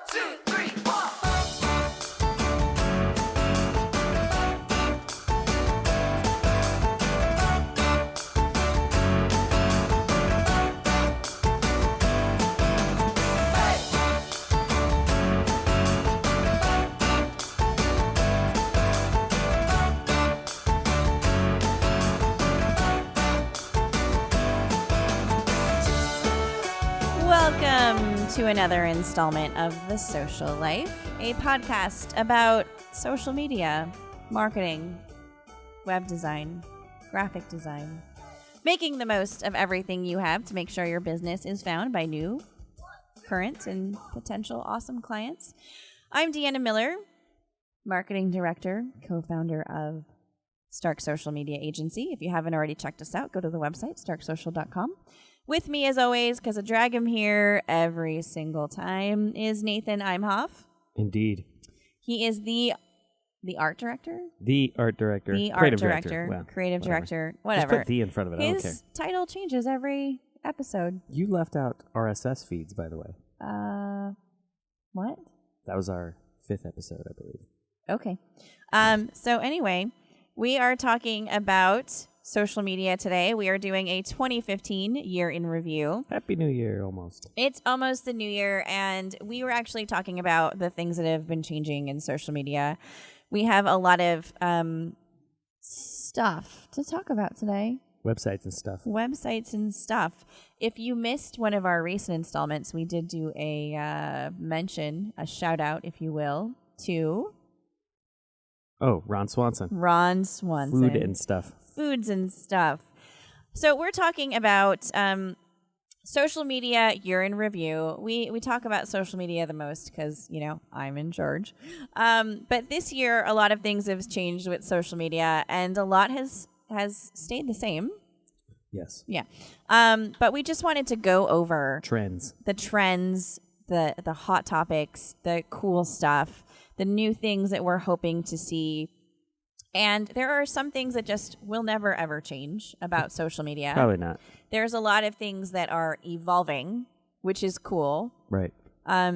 two, three, four. Welcome to another installment of The Social Life, a podcast about social media, marketing, web design, graphic design, making the most of everything you have to make sure your business is found by new, current, and potential awesome clients. I'm Deanna Miller, marketing director, co-founder of Stark Social Media Agency. If you haven't already checked us out, go to the website, starksocial.com. With me, as always, because I drag him here every single time, is Nathan Imhoff. Indeed. He is the art director? The art director. The art Creative director. Well, creative whatever. director. Just Whatever. put the in front of it. I don't care. His title changes every episode. You left out RSS feeds, by the way. What? That was our 5th episode, I believe. Okay. So anyway, we are talking about social media today. We are doing a 2015 year in review. Happy New Year, almost. It's almost the new year, and we were actually talking about the things that have been changing in social media. We have a lot of stuff to talk about today. Websites and stuff. Websites and stuff. If you missed one of our recent installments, we did do a mention, a shout out, if you will, to Oh, Ron Swanson. Ron Swanson. Food and stuff. Foods and stuff. So we're talking about social media year in review. We talk about social media the most because, you know, I'm in charge. But this year, a lot of things have changed with social media, and a lot has stayed the same. Yes. Yeah. But we just wanted to go over Trends. the trends, the hot topics, the cool stuff, the new things that we're hoping to see. And there are some things that just will never, ever change about social media. Probably not. There's a lot of things that are evolving, which is cool. Right.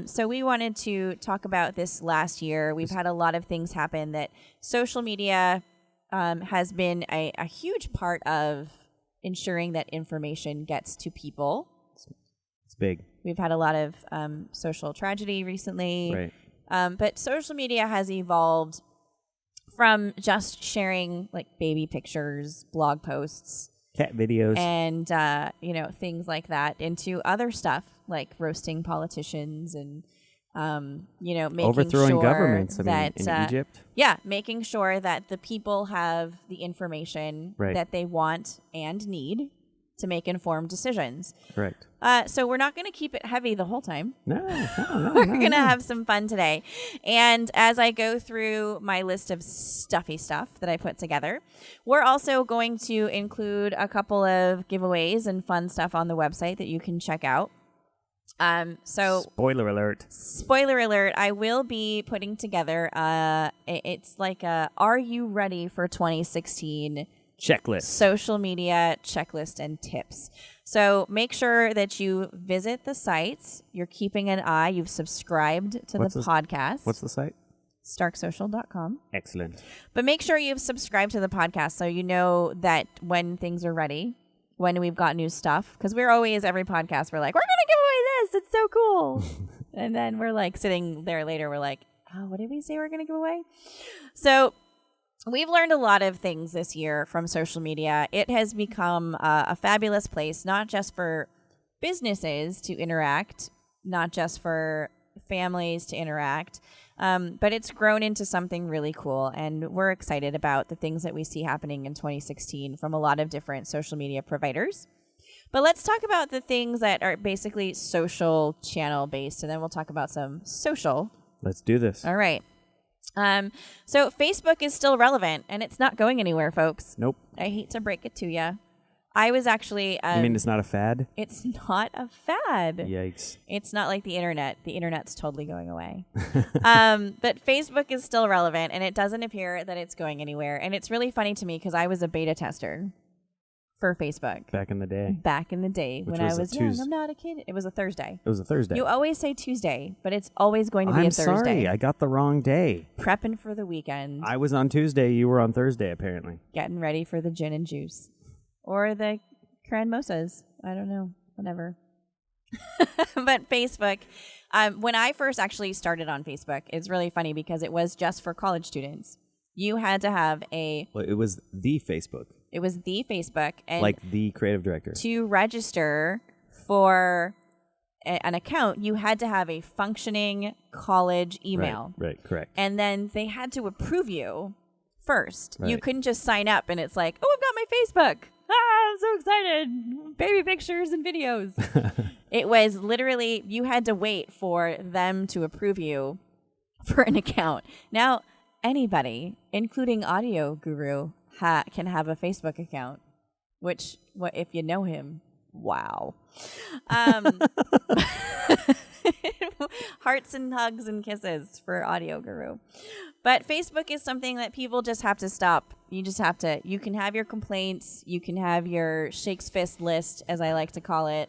So we wanted to talk about this last year. We've had a lot of things happen that social media has been a huge part of ensuring that information gets to people. It's big. We've had a lot of social tragedy recently. Right. But social media has evolved from just sharing like baby pictures, blog posts, Cat videos. and things like that into other stuff like roasting politicians and making Overthrowing sure governments. I mean, that in Egypt. yeah, making sure that the people have the information Right. that they want and need to make informed decisions. Correct. So we're not going to keep it heavy the whole time. No. We're going to have some fun today. And as I go through my list of stuffy stuff that I put together, we're also going to include a couple of giveaways and fun stuff on the website that you can check out. So Spoiler alert. spoiler alert, I will be putting together, it's like a Are You Ready for 2016 Checklist. social media checklist and tips. So make sure that you visit the sites. You're keeping an eye. You've subscribed to What's the this- podcast. What's the site? starksocial.com. Excellent. But make sure you've subscribed to the podcast so you know that when things are ready, when we've got new stuff, because we're always, every podcast, we're like, we're going to give away this. It's so cool. And then we're like sitting there later, we're like, oh, what did we say we're going to give away? So we've learned a lot of things this year from social media. It has become a fabulous place, not just for businesses to interact, not just for families to interact, but it's grown into something really cool. And we're excited about the things that we see happening in 2016 from a lot of different social media providers. But let's talk about the things that are basically social channel based, and then we'll talk about some social. Let's do this. All right. So Facebook is still relevant, and it's not going anywhere, folks. Nope. I hate to break it to you. I was actually... You mean it's not a fad? it's not a fad. Yikes. It's not like the internet. The internet's totally going away. But Facebook is still relevant, and it doesn't appear that it's going anywhere. And it's really funny to me because I was a beta tester for Facebook. Back in the day. Back in the day Which when I was a was young. Tues- I'm not a kid. It was a Thursday. It was a Thursday. You always say Tuesday, but it's always going to be I'm a Thursday. sorry. I got the wrong day. Prepping for the weekend. I was on Tuesday. You were on Thursday, apparently. Getting ready for the gin and juice. Or the cranmosas. I don't know. Whatever. But Facebook, when I first actually started on Facebook, it's really funny because it was just for college students. You had to have Well, it was the Facebook, it was the Facebook, and like the creative director. to register for an account, you had to have a functioning college email. Right, correct. And then they had to approve you first. You Right. couldn't just sign up and it's like, oh, I've got my Facebook. Ah, I'm so excited. Baby pictures and videos. It was literally, you had to wait for them to approve you for an account. Now, anybody, including Audio Guru, can have a Facebook account, which, if you know him, wow. Hearts and hugs and kisses for Audio Guru. But Facebook is something that people just have to stop. You just have to, you can have your complaints, you can have your shakes fist list, as I like to call it.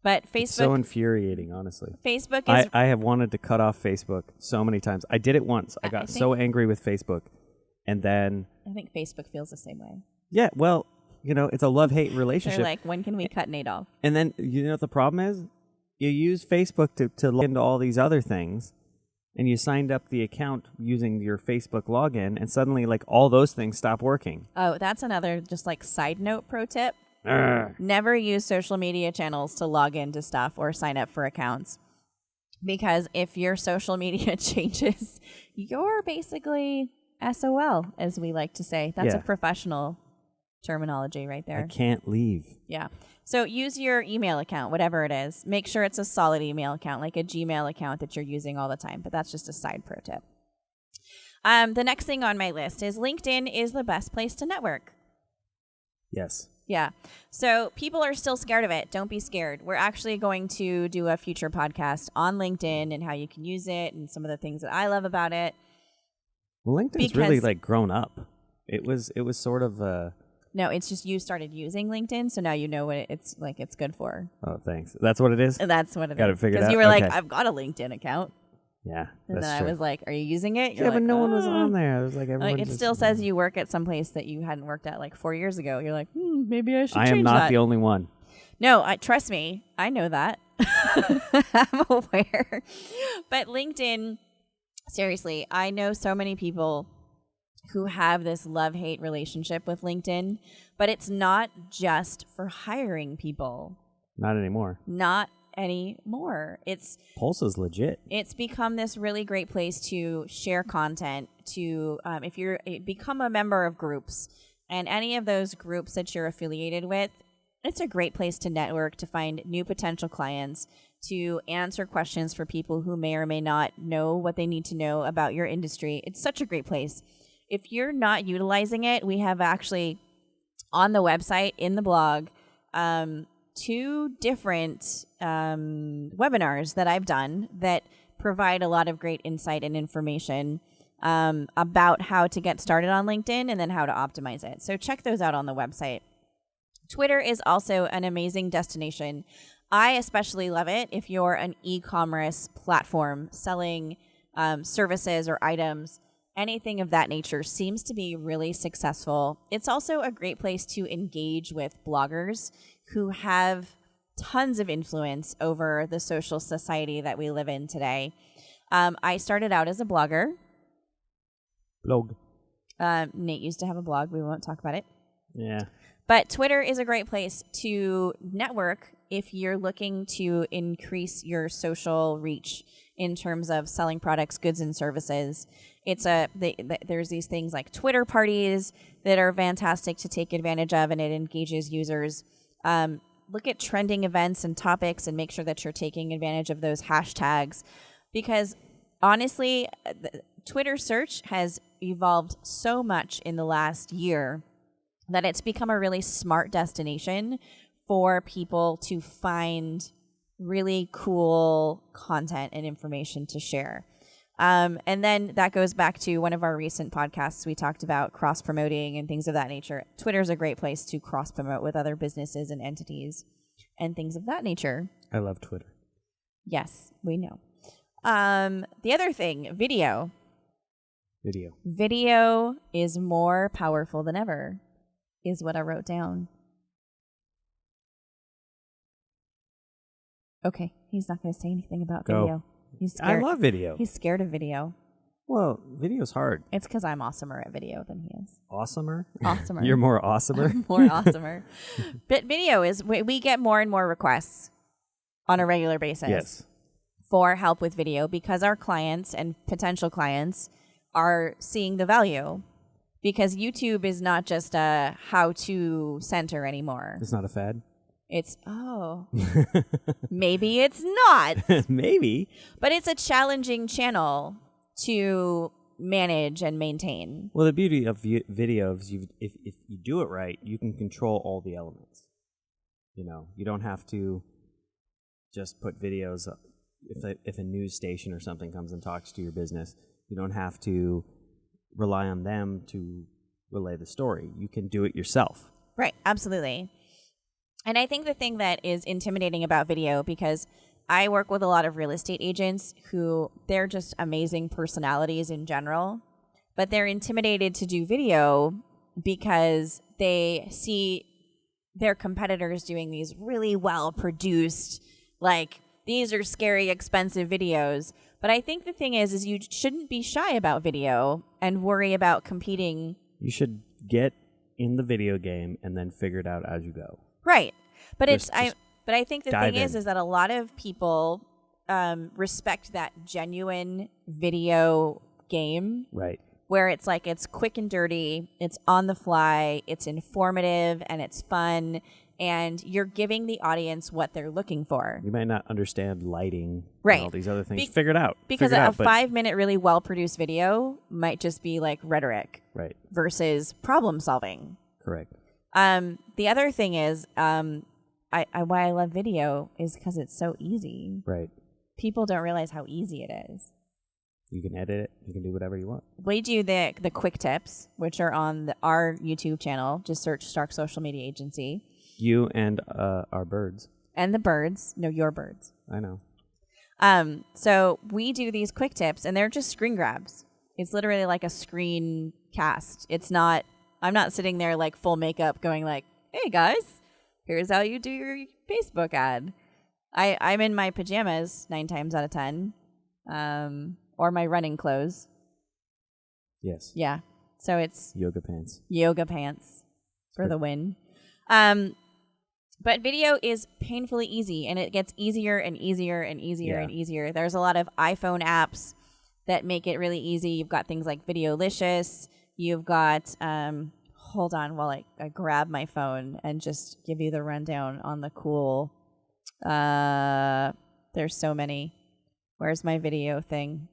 But Facebook, It's so infuriating, honestly. Facebook is, I have wanted to cut off Facebook so many times. I did it once. I got so angry with Facebook. And then, I think Facebook feels the same way. yeah, well, you know, it's a love-hate relationship. They're like, when can we cut Nate off? And then, you know what the problem is? You use Facebook to log into all these other things, and you signed up the account using your Facebook login, and suddenly, like, all those things stop working. Oh, that's another just like side note pro tip. Urgh. Never use social media channels to log into stuff or sign up for accounts. Because if your social media changes, you're basically SOL, as we like to say. That's a Yeah. professional terminology right I there. can't leave. Yeah. So use your email account, whatever it is. Make sure it's a solid email account, like a Gmail account that you're using all the time. But that's just a side pro tip. The next thing on my list is LinkedIn is the best place to network. Yes. Yeah. So people are still scared of it. Don't be scared. We're actually going to do a future podcast on LinkedIn and how you can use it and some of the things that I love about it. Well, LinkedIn's really, Because- like, grown up. It was sort of, No, it's just you started using LinkedIn, so now you know what it's like. It's good for. oh, thanks. That's what it is? And that's what it is. Got it figured Because out? you were like, Okay. I've got a LinkedIn account. Yeah, And that's then true. I was like, are you using it? You're Yeah, but like, no one was "Ah." on there. It was like everyone Like, it just- still says you work at some place that you hadn't worked at like 4 years ago. You're like, maybe I should I change am not that. the only one. No, trust me, I know that. I'm aware. But LinkedIn, seriously, I know so many people who have this love-hate relationship with LinkedIn, but it's not just for hiring people. Not anymore. Not anymore. Pulse is legit. It's become this really great place to share content, to if you're become a member of groups, and any of those groups that you're affiliated with, it's a great place to network, to find new potential clients, to answer questions for people who may or may not know what they need to know about your industry. It's such a great place. If you're not utilizing it, we have actually on the website, in the blog, 2 different webinars that I've done that provide a lot of great insight and information about how to get started on LinkedIn and then how to optimize it. So check those out on the website. Twitter is also an amazing destination. I especially love it if you're an e-commerce platform selling services or items. Anything of that nature seems to be really successful. It's also a great place to engage with bloggers who have tons of influence over the social society that we live in today. I started out as a blogger. Blog. Nate used to have a blog. We won't talk about it. Yeah. But Twitter is a great place to network if you're looking to increase your social reach in terms of selling products, goods, and services. There's these things like Twitter parties that are fantastic to take advantage of, and it engages users. Look at trending events and topics and make sure that you're taking advantage of those hashtags, because honestly, Twitter search has evolved so much in the last year that it's become a really smart destination for people to find really cool content and information to share. And then that goes back to one of our recent podcasts. We talked about cross-promoting and things of that nature. Twitter's a great place to cross-promote with other businesses and entities and things of that nature. I love Twitter. Yes, we know. The other thing, video. Video is more powerful than ever, is what I wrote down. Okay, he's not going to say anything about video. He's I scared. love video. He's scared of video. Well, video's hard. It's because I'm awesomer at video than he is. Awesomer? Awesomer. You're more awesomer? More awesomer. But video is, we get more and more requests on a regular basis. Yes. For help with video because our clients and potential clients are seeing the value, because YouTube is not just a how-to center anymore. It's not a fad? It's, maybe it's not. Maybe. But it's a challenging channel to manage and maintain. Well, the beauty of video is if you do it right, you can control all the elements. You know, you don't have to just put videos up. If a news station or something comes and talks to your business, you don't have to rely on them to relay the story. You can do it yourself. Right, absolutely. And I think the thing that is intimidating about video, because I work with a lot of real estate agents who they're just amazing personalities in general, but they're intimidated to do video because they see their competitors doing these really well produced, like, these are scary, expensive videos. But I think the thing is you shouldn't be shy about video and worry about competing. You should get in the video game and then figure it out as you go. Right. But Just but I think the thing is that a lot of people respect that genuine video game. Right. Where it's like, it's quick and dirty, it's on the fly, it's informative, and it's fun. And you're giving the audience what they're looking for. You might not understand lighting right. and all these other things. Figure it out. Because a 5-minute really well-produced video might just be like rhetoric. Right. Versus problem solving. Correct. The other thing is, why I love video is because it's so easy. Right. People don't realize how easy it is. You can edit it. You can do whatever you want. We do the quick tips, which are on our YouTube channel. Just search Stark Social Media Agency. You and our birds. And the birds. No, your birds. I know. So we do these quick tips, and they're just screen grabs. It's literally like a screen cast. It's not, I'm not sitting there like full makeup going like, hey guys, here's how you do your Facebook ad. I'm in my pajamas 9 times out of 10. Or my running clothes. Yes. Yeah. So it's yoga pants. Yoga pants for the win. But video is painfully easy, and it gets easier and easier and easier and easier. There's a lot of iPhone apps that make it really easy. You've got things like Videolicious. You've got, hold on while I grab my phone and just give you the rundown on the cool, there's so many. Where's my video thing?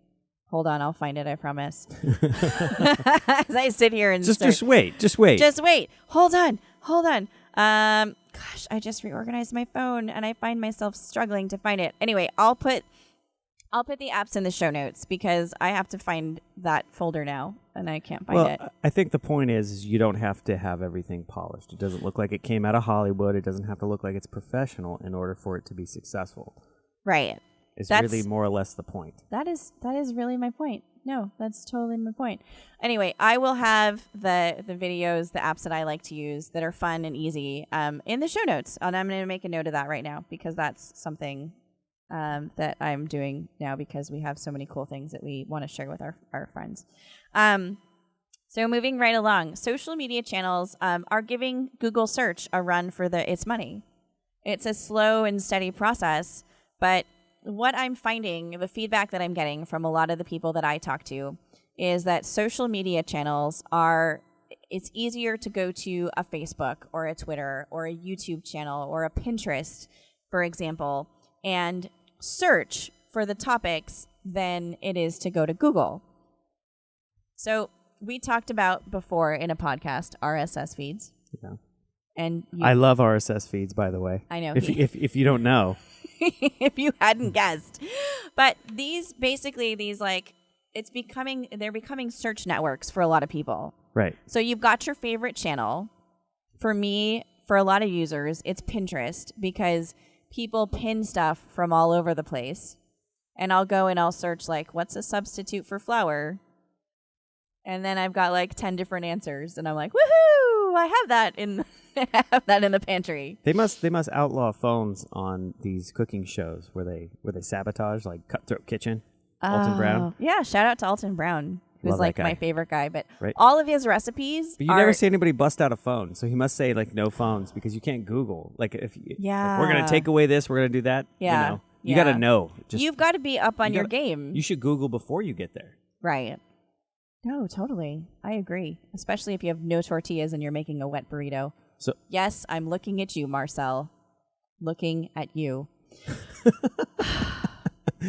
Hold on, I'll find it, I promise. As I sit here and just wait. Just wait. Hold on. Gosh, I just reorganized my phone and I find myself struggling to find it. Anyway, I'll put the apps in the show notes because I have to find that folder now and I can't find it. I think the point is you don't have to have everything polished. It doesn't look like it came out of Hollywood. It doesn't have to look like it's professional in order for it to be successful. Right. That's really more or less the point. That is really my point. No, that's totally my point. Anyway, I will have the videos, the apps that I like to use that are fun and easy in the show notes. And I'm going to make a note of that right now because that's something that I'm doing now because we have so many cool things that we want to share with our friends. So moving right along, social media channels are giving Google search a run for its money. It's a slow and steady process, but what I'm finding, the feedback that I'm getting from a lot of the people that I talk to is that social media channels it's easier to go to a Facebook or a Twitter or a YouTube channel or a Pinterest, for example, and search for the topics than it is to go to Google. So we talked about before in a podcast, RSS feeds. Yeah. And I love RSS feeds, by the way. I know. If you don't know. If you hadn't guessed. But these like they're becoming search networks for a lot of people. Right. So you've got your favorite channel. For me, for a lot of users, it's Pinterest because people pin stuff from all over the place. And I'll go and I'll search like, what's a substitute for flour? And then I've got like 10 different answers. And I'm like, woohoo! I have that in the pantry. They must outlaw phones on these cooking shows where they sabotage, like Cutthroat Kitchen. Alton Brown. Yeah, shout out to Alton Brown, who's Love that like guy. my favorite guy. But Right. all of his recipes But you never see anybody bust out a phone, so he must say like no phones because you can't Google. Like if we're gonna take away this, we're gonna do that. Yeah. You know, you gotta know. You've got to be up on your game. You should Google before you get there. Right. No, totally. I agree. Especially if you have no tortillas and you're making a wet burrito. So yes, I'm looking at you, Marcel. Looking at you.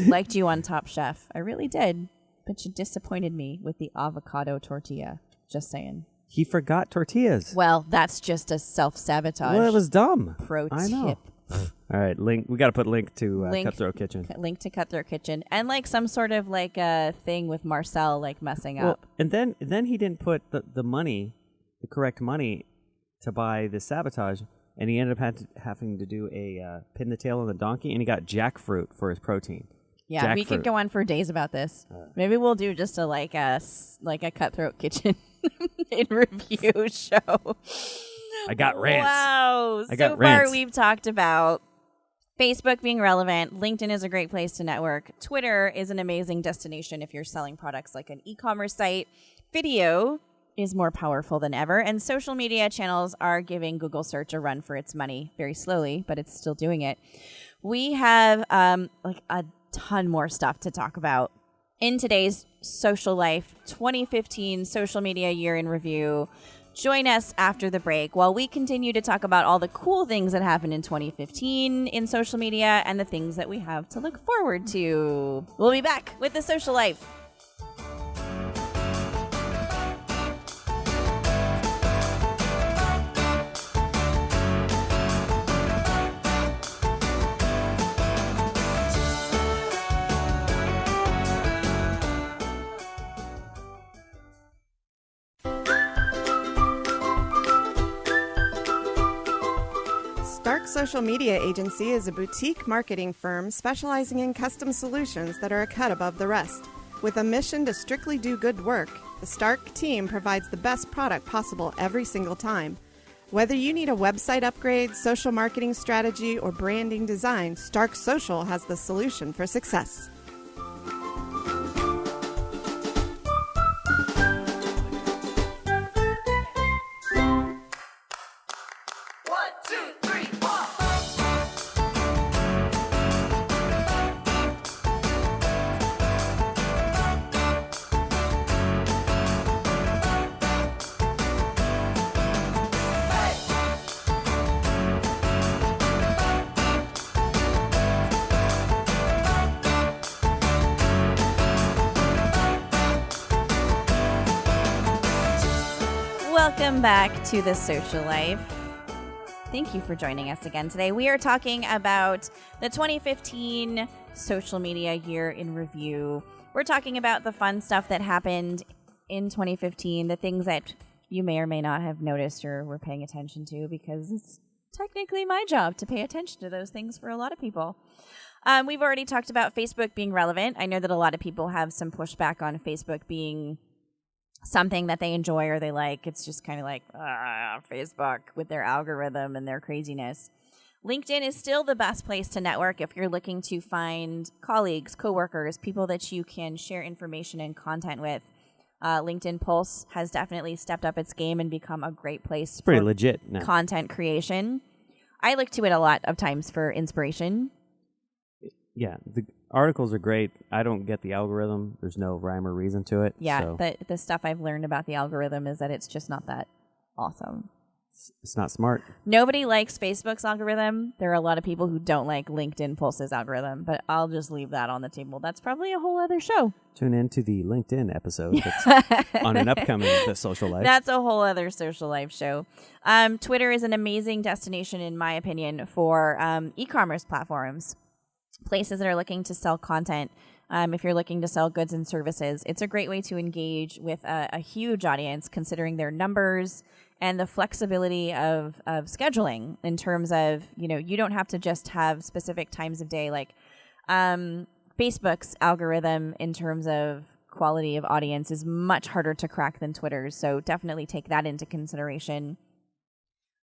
Liked you on Top Chef. I really did. But you disappointed me with the avocado tortilla. Just saying. he forgot tortillas. Well, that's just a self-sabotage. Well, it was dumb. Pro I know. tip. All right, link. We got to put link to Link. Cutthroat Kitchen. Link to Cutthroat Kitchen. And like some sort of like a thing with Marcel like messing Well, up. and then he didn't put the money, the correct money, to buy the sabotage, and he ended up having to do a pin the tail on the donkey, and he got jackfruit for his protein. Yeah, we could Jackfruit. go on for days about this. Maybe we'll do just a like a Cutthroat Kitchen in review show. I got rants. Wow. I So got far rants. we've talked about Facebook being relevant. LinkedIn is a great place to network. Twitter is an amazing destination if you're selling products like an e-commerce site. Video is more powerful than ever. And social media channels are giving Google search a run for its money very slowly, but it's still doing it. We have like a ton more stuff to talk about in today's Social Life 2015 Social Media Year in Review. Join us after the break while we continue to talk about all the cool things that happened in 2015 in social media and the things that we have to look forward to. We'll be back with the Social Life. Stark Social Media Agency is a boutique marketing firm specializing in custom solutions that are a cut above the rest. With a mission to strictly do good work, the Stark team provides the best product possible every single time. Whether you need a website upgrade, social marketing strategy, or branding design, Stark Social has the solution for success. Welcome back to the Social Life. Thank you for joining us again today. We are talking about the 2015 Social Media Year in Review. We're talking about the fun stuff that happened in 2015, the things that you may or may not have noticed or were paying attention to, because it's technically my job to pay attention to those things for a lot of people. We've already talked about Facebook being relevant. I know that a lot of people have some pushback on Facebook being something that they enjoy or they like. It's just kind of like Facebook with their algorithm and their craziness. LinkedIn is still the best place to network if you're looking to find colleagues, coworkers, people that you can share information and content with. LinkedIn Pulse has definitely stepped up its game and become a great place Pretty for legit now. content creation. I look to it a lot of times for inspiration. Yeah, the articles are great. I don't get the algorithm. There's no rhyme or reason to it. Yeah, so the stuff I've learned about the algorithm is that it's just not that awesome. it's not smart. Nobody likes Facebook's algorithm. There are a lot of people who don't like LinkedIn Pulse's algorithm, but I'll just leave that on the table. That's probably a whole other show. Tune in to the LinkedIn episode that's on an upcoming The Social Life. That's a whole other Social Life show. Twitter is an amazing destination, in my opinion, for e-commerce platforms. Places that are looking to sell content If you're looking to sell goods and services, it's a great way to engage with a huge audience, considering their numbers and the flexibility of scheduling in terms of, you don't have to just have specific times of day. Like Facebook's algorithm in terms of quality of audience is much harder to crack than Twitter's. So definitely take that into consideration.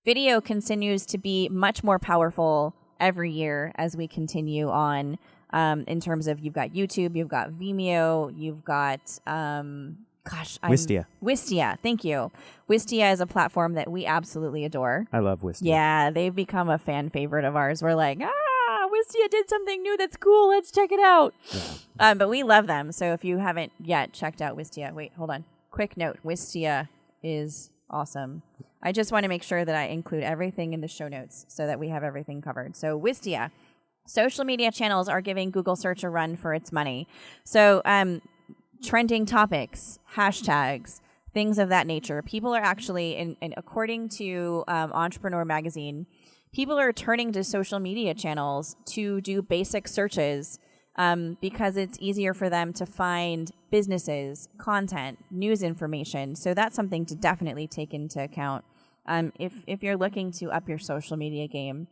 Video continues to be much more powerful every year as we continue on. In terms of, you've got YouTube, you've got Vimeo, you've got, Wistia. Wistia, thank you. Wistia is a platform that we absolutely adore. I love Wistia. Yeah, they've become a fan favorite of ours. We're like, Wistia did something new that's cool. Let's check it out. Yeah. But we love them. So if you haven't yet checked out Wistia, wait, hold on. Quick note, Wistia is awesome. I just want to make sure that I include everything in the show notes so that we have everything covered. So Wistia. Social media channels are giving Google search a run for its money. So trending topics, hashtags, things of that nature. People are actually, and according to Entrepreneur Magazine, people are turning to social media channels to do basic searches because it's easier for them to find businesses, content, news information. So that's something to definitely take into account if you're looking to up your social media game.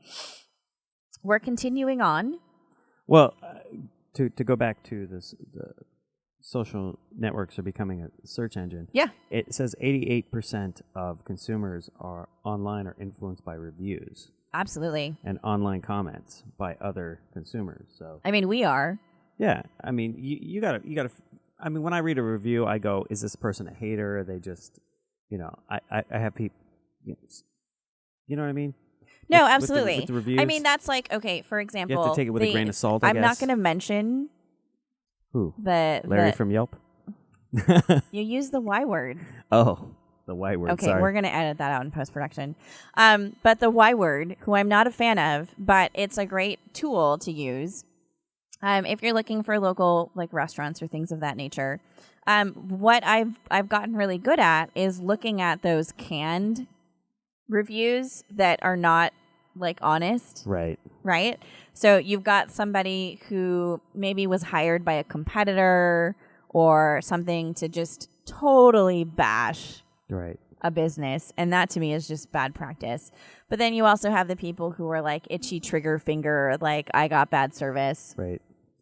We're continuing on. Well, to go back to this, the social networks are becoming a search engine. Yeah. It says 88% of consumers are online or influenced by reviews. Absolutely. And online comments by other consumers. So I mean, we are. Yeah. I mean, you gotta. I mean, when I read a review, I go, "Is this person a hater? Are they just, I have people, you know what I mean?" No, absolutely. With the reviews. I mean, that's like, okay, for example. You have to take it with a grain of salt, I guess. I'm not going to mention. Who? Larry from Yelp? You use the Y word. Oh, the Y word, okay, sorry. We're going to edit that out in post-production. But the Y word, who I'm not a fan of, but it's a great tool to use if you're looking for local restaurants or things of that nature. What I've gotten really good at is looking at those canned reviews that are not honest. Right? So you've got somebody who maybe was hired by a competitor or something to just totally bash a business. And that to me is just bad practice. But then you also have the people who are itchy trigger finger, I got bad service. Right.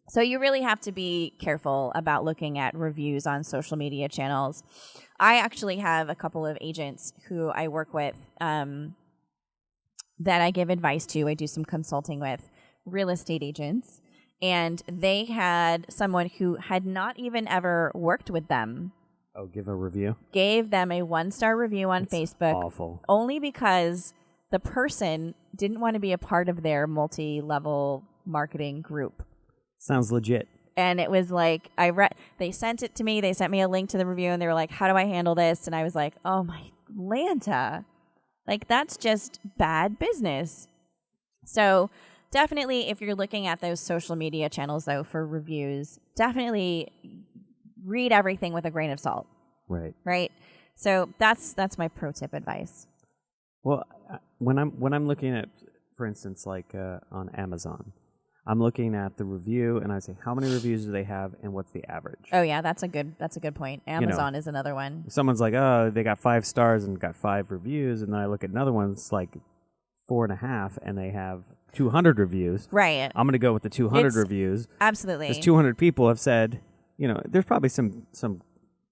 So you really have to be careful about looking at reviews on social media channels. I actually have a couple of agents who I work with that I give advice to. I do some consulting with real estate agents. And they had someone who had not even ever worked with them. Oh, give a review? Gave them a 1-star review on Facebook. Awful. Only because the person didn't want to be a part of their multi-level marketing group. Sounds legit. And it was they sent it to me. They sent me a link to the review and they were like, how do I handle this? And I was like, oh my Lanta. That's just bad business. So definitely if you're looking at those social media channels though for reviews, definitely read everything with a grain of salt. Right? So that's my pro tip advice. Well, when I'm looking at, for instance, on Amazon, I'm looking at the review and I say, how many reviews do they have and what's the average? Oh yeah, that's a good point. Amazon is another one. Someone's like, oh, they got 5 stars and got 5 reviews, and then I look at another one that's 4.5 and they have 200 reviews. Right. I'm going to go with the 200 reviews. Absolutely. Because 200 people have said, there's probably some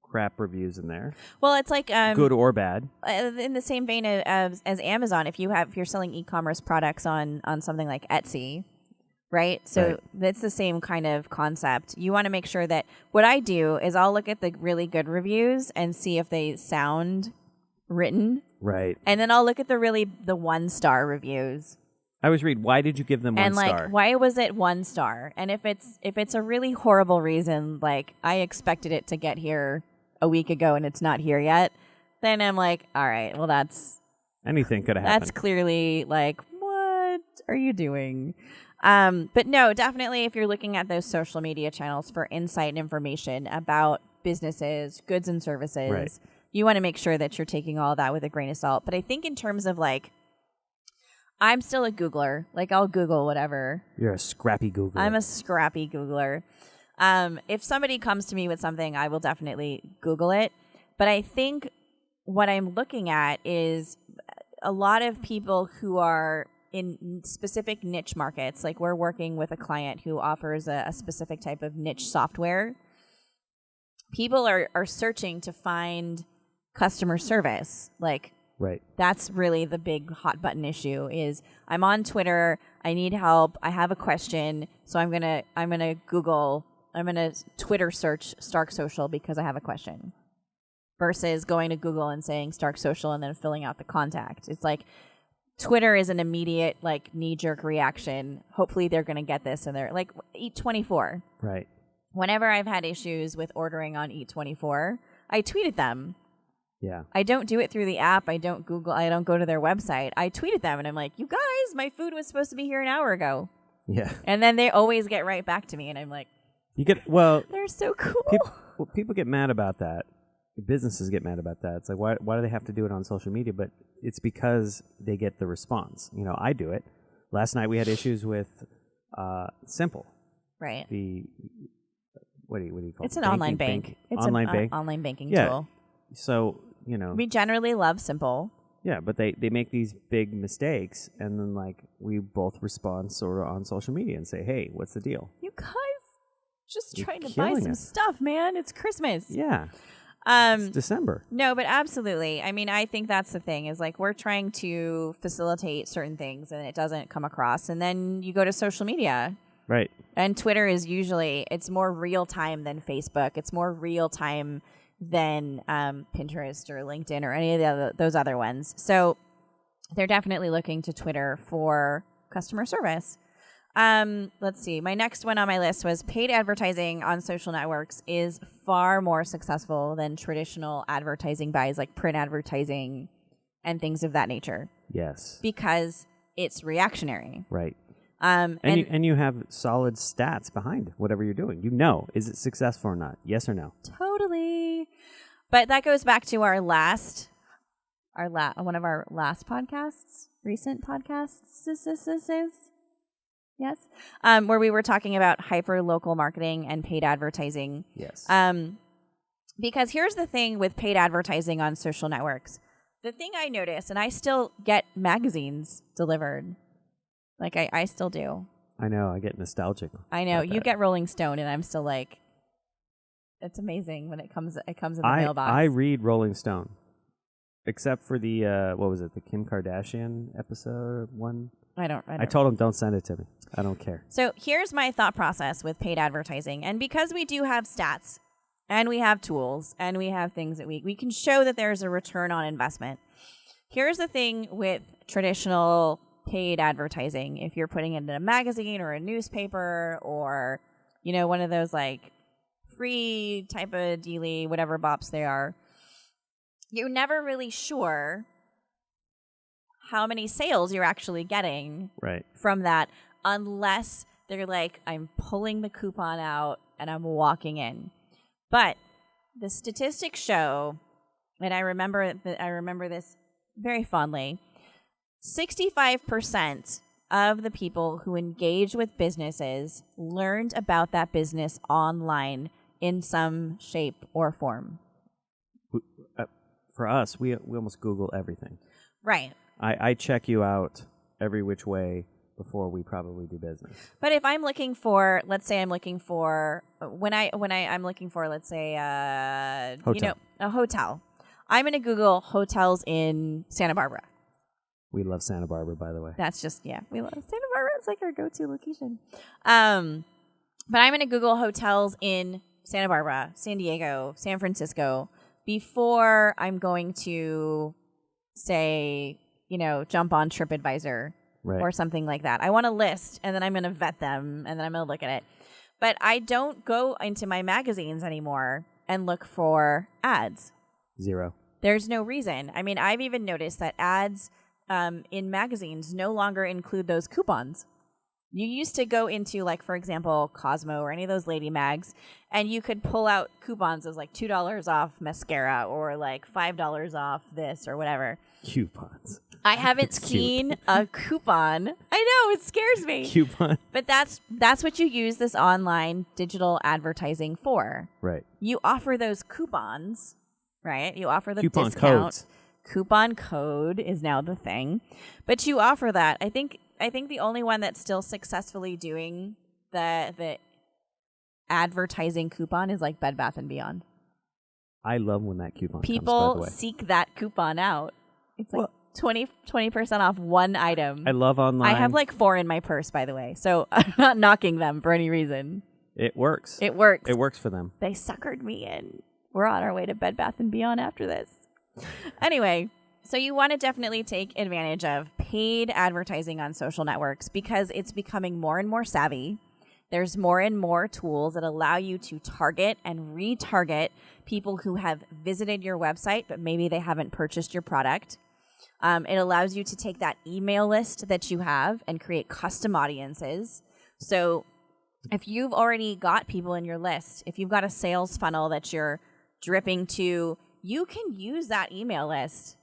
crap reviews in there. Well, it's good or bad. In the same vein as Amazon, if you're selling e-commerce products on something like Etsy. Right? So that's the same kind of concept. You want to make sure that what I do is I'll look at the really good reviews and see if they sound written. Right. And then I'll look at the 1-star reviews. I always read, why did you give them 1 star? And why was it 1 star? And if it's a really horrible reason, I expected it to get here a week ago and it's not here yet, then I'm like, all right, well that's anything could have happened. That's clearly what are you doing? But no, definitely if you're looking at those social media channels for insight and information about businesses, goods and services, you want to make sure that you're taking all that with a grain of salt. But I think in terms of I'm still a Googler. I'll Google whatever. You're a scrappy Googler. I'm a scrappy Googler. If somebody comes to me with something, I will definitely Google it. But I think what I'm looking at is a lot of people who are in specific niche markets. Like we're working with a client who offers a specific type of niche software. People are searching to find customer service. Like Right. that's really the big hot button issue is I'm on Twitter, I need help, I have a question, so I'm going to Twitter search Stark Social because I have a question. Versus going to Google and saying Stark Social and then filling out the contact. It's like Twitter is an immediate like knee-jerk reaction. Hopefully they're going to get this and they're like Eat24. Right. Whenever I've had issues with ordering on Eat24, I tweeted them. Yeah. I don't do it through the app. I don't go to their website. I tweeted them and I'm like, you guys, my food was supposed to be here an hour ago. Yeah. And then they always get right back to me and I'm like, they're so cool. People get mad about that. Businesses get mad about that. It's like, why do they have to do it on social media? But it's because they get the response. You know, I do it. Last night we had issues with Simple. Right. What do you call it? It's an online bank. It's online an bank. online banking Yeah. tool. So, you know. We generally love Simple. Yeah, but they make these big mistakes, and then, like, we both respond sort of on social media and say, hey, what's the deal? You guys, just You're trying to buy killing some us. stuff, man. It's Christmas. Yeah. It's December. No, but absolutely. I mean, I think that's the thing is like we're trying to facilitate certain things and it doesn't come across. And then you go to social media. Right. And Twitter is usually, it's more real time than Facebook. It's more real time than Pinterest or LinkedIn or any of those other ones. So they're definitely looking to Twitter for customer service. Let's see. My next one on my list was paid advertising on social networks is far more successful than traditional advertising buys like print advertising and things of that nature Yes. because it's reactionary. Right. And you have solid stats behind whatever you're doing. You know, is it successful or not? Yes or no? totally. But that goes back to one of our last podcasts, recent podcasts. Yes. Where we were talking about hyper local marketing and paid advertising. Yes. Because here's the thing with paid advertising on social networks. The thing I notice, and I still get magazines delivered. Like I still do. I know. I get nostalgic. I know. about You that. get Rolling Stone and I'm still like, it's amazing when it comes in the mailbox. I read Rolling Stone. Except for the, what was it, the Kim Kardashian episode one? I told him, don't send it to me. I don't care. So here's my thought process with paid advertising. And because we do have stats and we have tools and we have things that we can show that there's a return on investment. Here's the thing with traditional paid advertising. If you're putting it in a magazine or a newspaper or, you know, one of those like free type of dealy, whatever bops they are, you're never really sure how many sales you're actually getting Right. from that unless they're like, I'm pulling the coupon out and I'm walking in. But the statistics show, and I remember this very fondly, 65% of the people who engage with businesses learned about that business online in some shape or form. For us, we almost Google everything. Right. I check you out every which way before we probably do business. But if I'm looking for, let's say I'm looking for, I'm looking for, let's say, Hotel. A hotel. I'm going to Google hotels in Santa Barbara. We love Santa Barbara, by the way. That's just, we love Santa Barbara. It's like our go-to location. But I'm going to Google hotels in Santa Barbara, San Diego, San Francisco before I'm going to say, jump on TripAdvisor Right. or something like that. I want a list and then I'm going to vet them and then I'm going to look at it. But I don't go into my magazines anymore and look for ads. Zero. There's no reason. I mean, I've even noticed that ads in magazines no longer include those coupons. You used to go into, like, for example, Cosmo or any of those lady mags, and you could pull out coupons as like $2 off mascara or like $5 off this or whatever. Coupons. I haven't It's cute. seen a coupon. I know, it scares me. Coupon. But that's what you use this online digital advertising for. Right. You offer those coupons, right? You offer the Coupon discount. codes. Coupon code is now the thing. But you offer that. I think the only one that's still successfully doing the advertising coupon is like Bed Bath & Beyond. I love when that coupon comes, by the People way. seek that coupon out. It's like 20% off one item. I love online. I have like 4 in my purse, by the way. So I'm not knocking them for any reason. It works. It works. It works for them. They suckered me in. We're on our way to Bed Bath & Beyond after this. Anyway, so you want to definitely take advantage of paid advertising on social networks because it's becoming more and more savvy. There's more and more tools that allow you to target and retarget people who have visited your website, but maybe they haven't purchased your product. It allows you to take that email list that you have and create custom audiences. So if you've already got people in your list, if you've got a sales funnel that you're dripping to, you can use that email list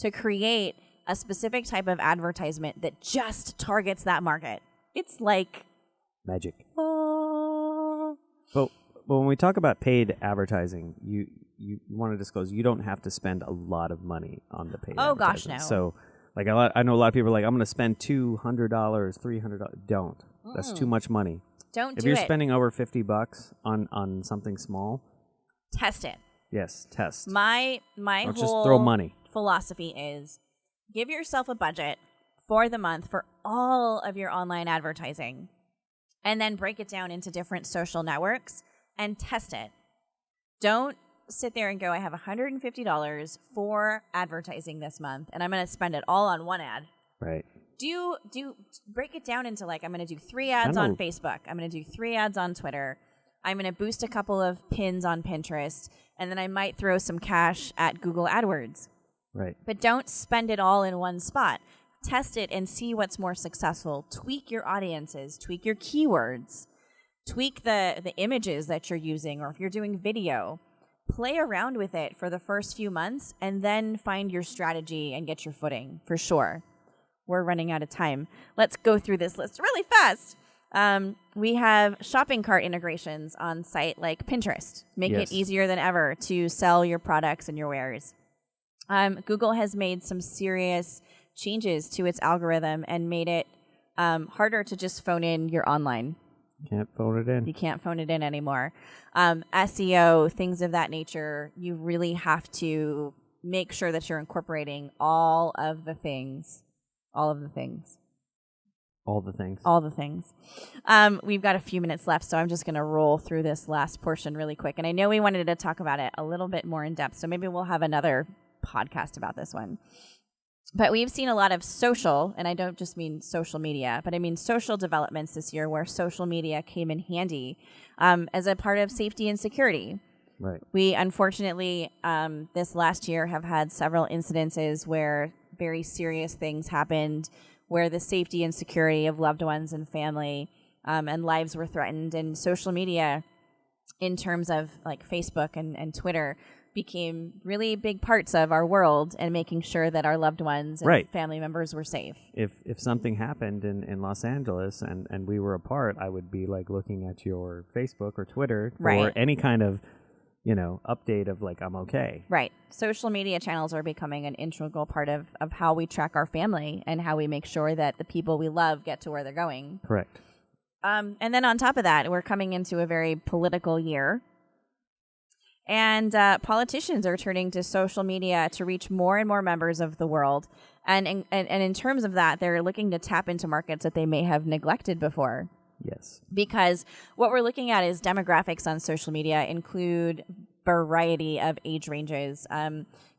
to create a specific type of advertisement that just targets that market. It's like Magic. But when we talk about paid advertising, you want to disclose you don't have to spend a lot of money on the paid Oh, gosh, advertising. no. So like I know a lot of people are like, I'm going to spend $200, $300. Don't. That's too much money. Don't If do you're it. spending over $50 on something small, Test it. yes, test. My Don't whole just throw money. philosophy is give yourself a budget for the month for all of your online advertising and then break it down into different social networks and test it. Don't sit there and go, I have $150 for advertising this month and I'm going to spend it all on one ad. Right. Do break it down into like, I'm going to do 3 ads on Facebook. I'm going to do 3 ads on Twitter. I'm going to boost a couple of pins on Pinterest, and then I might throw some cash at Google AdWords. Right. But don't spend it all in one spot. Test it and see what's more successful. Tweak your audiences, tweak your keywords, tweak the images that you're using, or if you're doing video, play around with it for the first few months and then find your strategy and get your footing for sure. We're running out of time. Let's go through this list really fast. We have shopping cart integrations on site like Pinterest. Make Yes. it easier than ever to sell your products and your wares. Google has made some serious changes to its algorithm and made it harder to just phone in your online. Can't phone it in. You can't phone it in anymore. SEO, things of that nature, you really have to make sure that you're incorporating all of the things. All the things. We've got a few minutes left, so I'm just going to roll through this last portion really quick. And I know we wanted to talk about it a little bit more in depth, so maybe we'll have another podcast about this one. But we've seen a lot of social, and I don't just mean social media, but I mean social developments this year where social media came in handy as a part of safety and security. Right. We unfortunately, this last year, have had several incidences where very serious things happened, where the safety and security of loved ones and family and lives were threatened. And social media, in terms of like Facebook and Twitter, became really big parts of our world and making sure that our loved ones and Right. family members were safe. If something happened in Los Angeles and we were apart, I would be like looking at your Facebook or Twitter for Right. any kind of, update of like, I'm okay. Right. Social media channels are becoming an integral part of how we track our family and how we make sure that the people we love get to where they're going. Correct. And then on top of that, we're coming into a very political year. And politicians are turning to social media to reach more and more members of the world. And in terms of that, they're looking to tap into markets that they may have neglected before. Yes. Because what we're looking at is demographics on social media include variety of age ranges.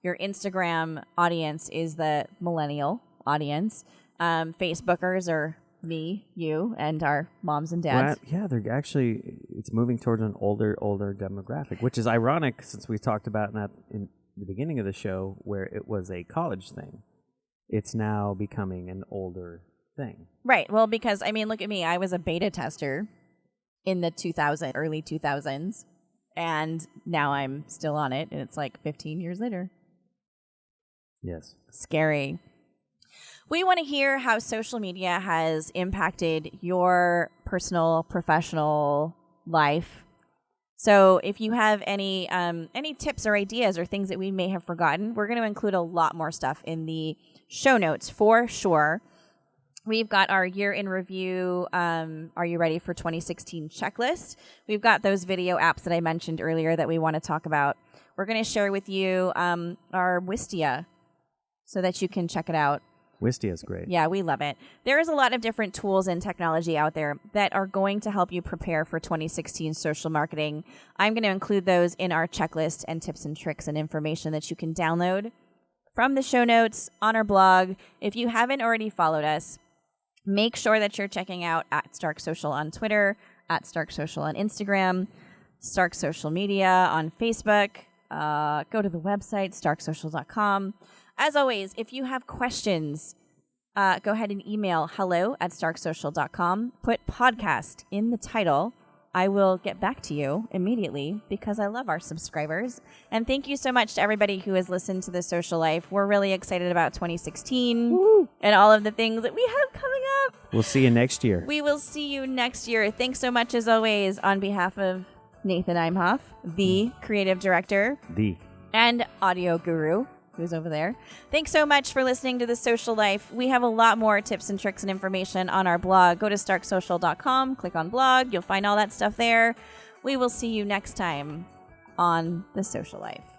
Your Instagram audience is the millennial audience. Facebookers are me, you, and our moms and dads. Well, they're actually, it's moving towards an older demographic, which is ironic since we talked about that in the beginning of the show where it was a college thing. It's now becoming an older thing. Right. Well, because, I mean, look at me. I was a beta tester in the early 2000s, and now I'm still on it, and it's like 15 years later. Yes. Scary. We want to hear how social media has impacted your personal, professional life. So if you have any tips or ideas or things that we may have forgotten, we're going to include a lot more stuff in the show notes for sure. We've got our year in review, Are You Ready for 2016 checklist. We've got those video apps that I mentioned earlier that we want to talk about. We're going to share with you our Wistia so that you can check it out. Wistia is great. Yeah, we love it. There is a lot of different tools and technology out there that are going to help you prepare for 2016 social marketing. I'm going to include those in our checklist and tips and tricks and information that you can download from the show notes on our blog. If you haven't already followed us, make sure that you're checking out at Stark Social on Twitter, at Stark Social on Instagram, Stark Social Media on Facebook. Go to the website, starksocial.com. As always, if you have questions, go ahead and email hello@starksocial.com. Put podcast in the title. I will get back to you immediately because I love our subscribers. And thank you so much to everybody who has listened to The Social Life. We're really excited about 2016 and all of the things that we have coming up. We'll see you next year. We will see you next year. Thanks so much, as always, on behalf of Nathan Imhoff, the creative director and audio guru, who's over there. Thanks so much for listening to The Social Life. We have a lot more tips and tricks and information on our blog. Go to starksocial.com, click on blog. You'll find all that stuff there. We will see you next time on The Social Life.